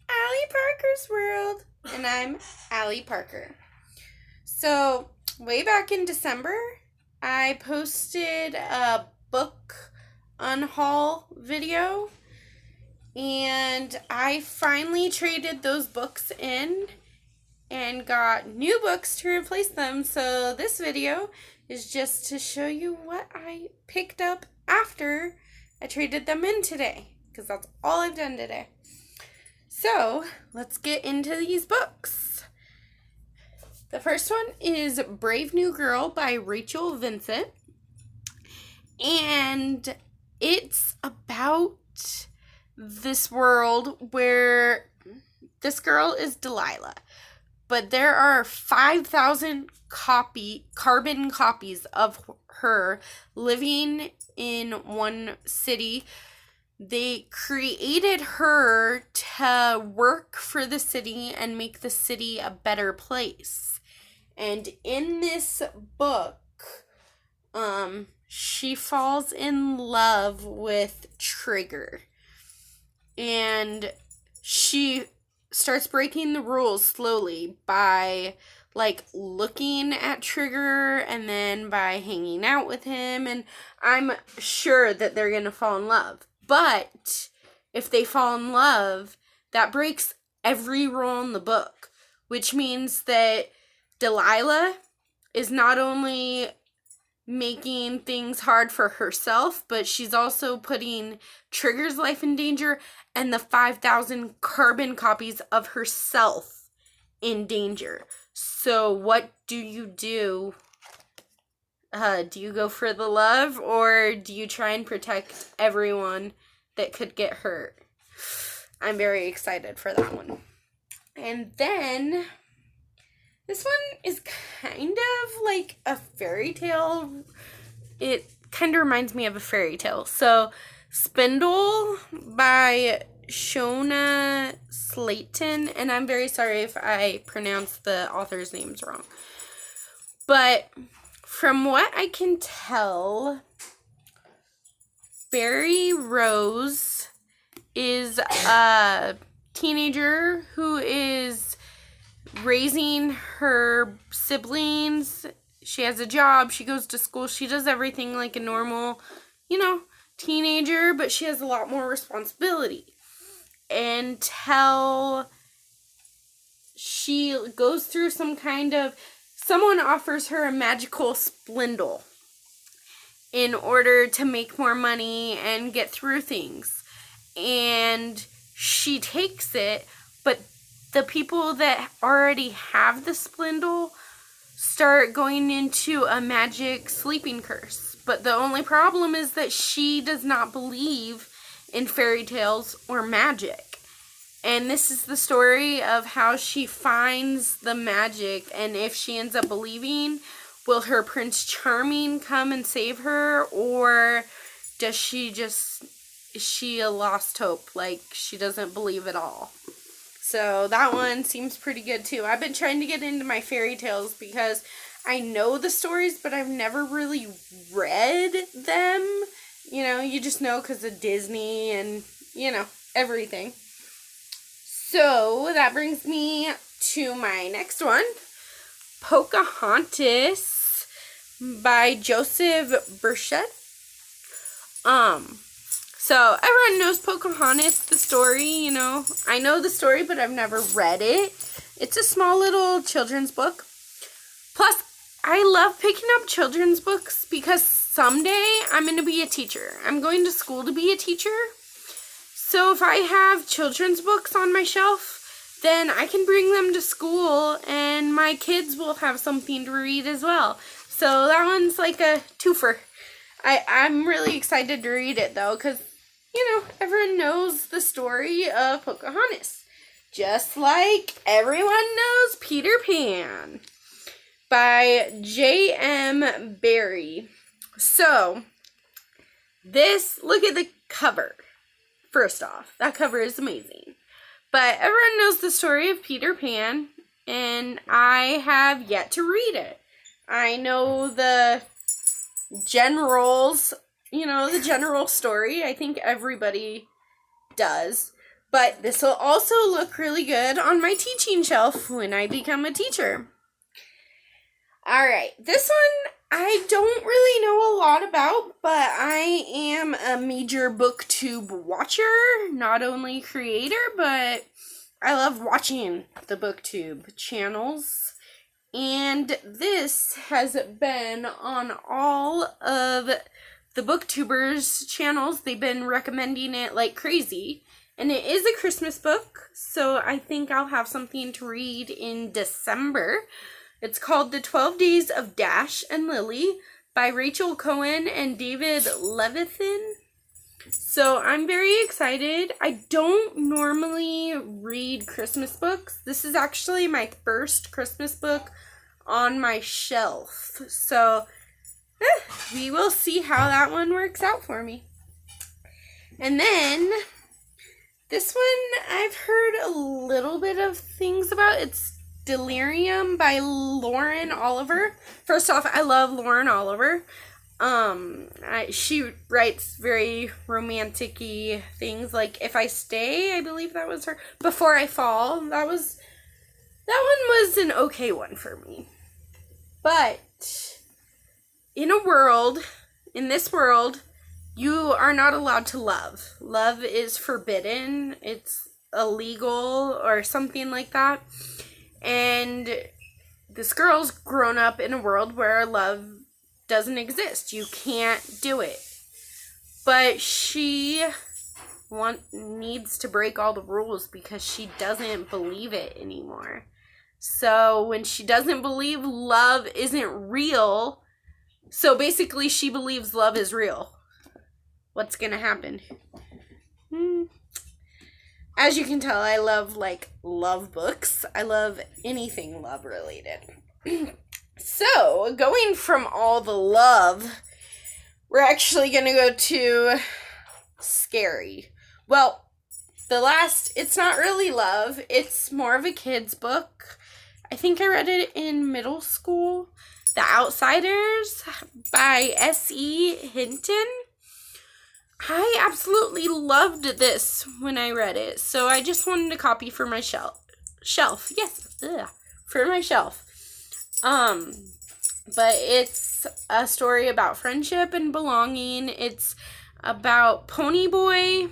Allie Parker's World. And I'm Allie Parker. So, way back in December, I posted a book unhaul video. And I finally traded those books in and got new books to replace them. So this video is just to show you what I picked up after I traded them in today, because that's all I've done today. So let's get into these books. The first one is Brave New Girl by Rachel Vincent. And it's about this world where this girl is Delilah. But there are 5,000 carbon copies of her living in one city. They created her to work for the city and make the city a better place. And in this book, she falls in love with Trigger. And she starts breaking the rules slowly by looking at Trigger and then by hanging out with him, and I'm sure that they're gonna fall in love. But if they fall in love, that breaks every rule in the book, which means that Delilah is not only making things hard for herself, but she's also putting Trigger's life in danger and the 5,000 carbon copies of herself in danger. So what do you do? Do you go for the love, or do you try and protect everyone that could get hurt? I'm very excited for that one. And then this one is kind of like a fairy tale. It kind of reminds me of a fairy tale. So, Spindle by Shona Slayton. And I'm very sorry if I pronounced the author's names wrong. But from what I can tell, Barry Rose is a teenager who is raising her siblings. She has a job, she goes to school, she does everything like a normal, teenager, but she has a lot more responsibility. Until she goes through someone offers her a magical spindle in order to make more money and get through things. And she takes it, but the people that already have the spindle start going into a magic sleeping curse. But the only problem is that she does not believe in fairy tales or magic. And this is the story of how she finds the magic, and if she ends up believing, will her Prince Charming come and save her, or is she a lost hope? She doesn't believe at all. So that one seems pretty good too. I've been trying to get into my fairy tales because I know the stories, but I've never really read them. You just know because of Disney and, everything. So that brings me to my next one, Pocahontas by Joseph Burchett. So everyone knows Pocahontas, the story, I know the story, but I've never read it. It's a small little children's book. Plus, I love picking up children's books because someday I'm going to be a teacher. I'm going to school to be a teacher. So if I have children's books on my shelf, then I can bring them to school and my kids will have something to read as well. So that one's like a twofer. I'm really excited to read it though, because everyone knows the story of Pocahontas. Just like everyone knows Peter Pan by J.M. Barrie. So, look at the cover. First off, that cover is amazing. But everyone knows the story of Peter Pan, and I have yet to read it. I know the general story. I think everybody does. But this will also look really good on my teaching shelf when I become a teacher. Alright, this one I don't really know a lot about, but I am a major booktube watcher, not only creator, but I love watching the booktube channels. And this has been on all of the booktubers channels. They've been recommending it like crazy. And it is a Christmas book, so I think I'll have something to read in December. It's called The 12 Days of Dash and Lily by Rachel Cohen and David Levithan. So I'm very excited. I don't normally read Christmas books. This is actually my first Christmas book on my shelf. So we will see how that one works out for me. And then this one I've heard a little bit of things about. It's Delirium by Lauren Oliver. First off, I love Lauren Oliver. She writes very romantic-y things, like If I Stay, I believe that was her. Before I Fall, that one was an okay one for me. But in this world, you are not allowed to love. Love is forbidden. It's illegal or something like that. And this girl's grown up in a world where love doesn't exist. You can't do it. But she needs to break all the rules because she doesn't believe it anymore. So when she doesn't believe love isn't real, so basically she believes love is real. What's gonna happen? As you can tell, I love love books. I love anything love related. So, going from all the love, we're actually going to go to scary. Well, it's not really love. It's more of a kid's book. I think I read it in middle school. The Outsiders by S.E. Hinton. I absolutely loved this when I read it, so I just wanted a copy for my shelf. Yes, for my shelf. But it's a story about friendship and belonging. It's about Ponyboy,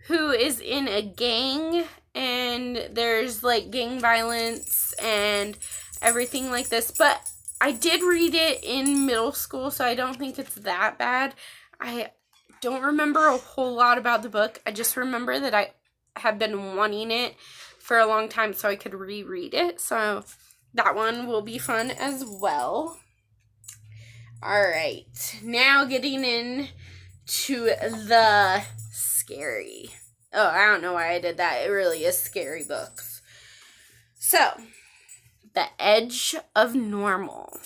who is in a gang, and there's gang violence and everything like this. But I did read it in middle school, so I don't think it's that bad. I don't remember a whole lot about the book. I just remember that I have been wanting it for a long time so I could reread it. So that one will be fun as well. Alright, now getting into the scary. Oh, I don't know why I did that. It really is scary books. So, The Edge of Normal.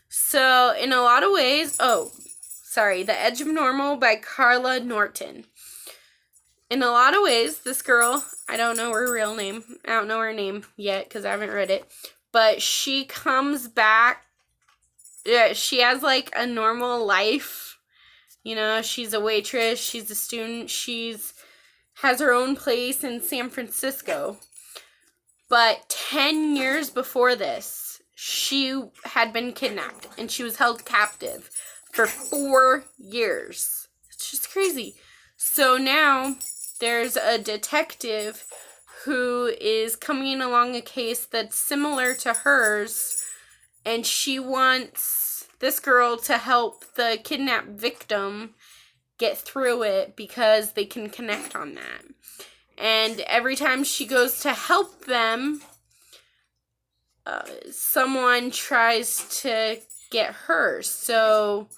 So, in a lot of ways, The Edge of Normal by Carla Norton. In a lot of ways, this girl, I don't know her real name. I don't know her name yet because I haven't read it. But she comes back. Yeah, she has a normal life. You know, she's a waitress. She's a student. Has her own place in San Francisco. But 10 years before this, she had been kidnapped and she was held captive for 4 years. It's just crazy. So now there's a detective who is coming along a case that's similar to hers, and she wants this girl to help the kidnapped victim get through it because they can connect on that. And every time she goes to help them, someone tries to get her. So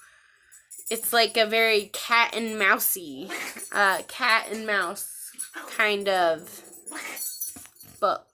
it's a very cat and mouse kind of book.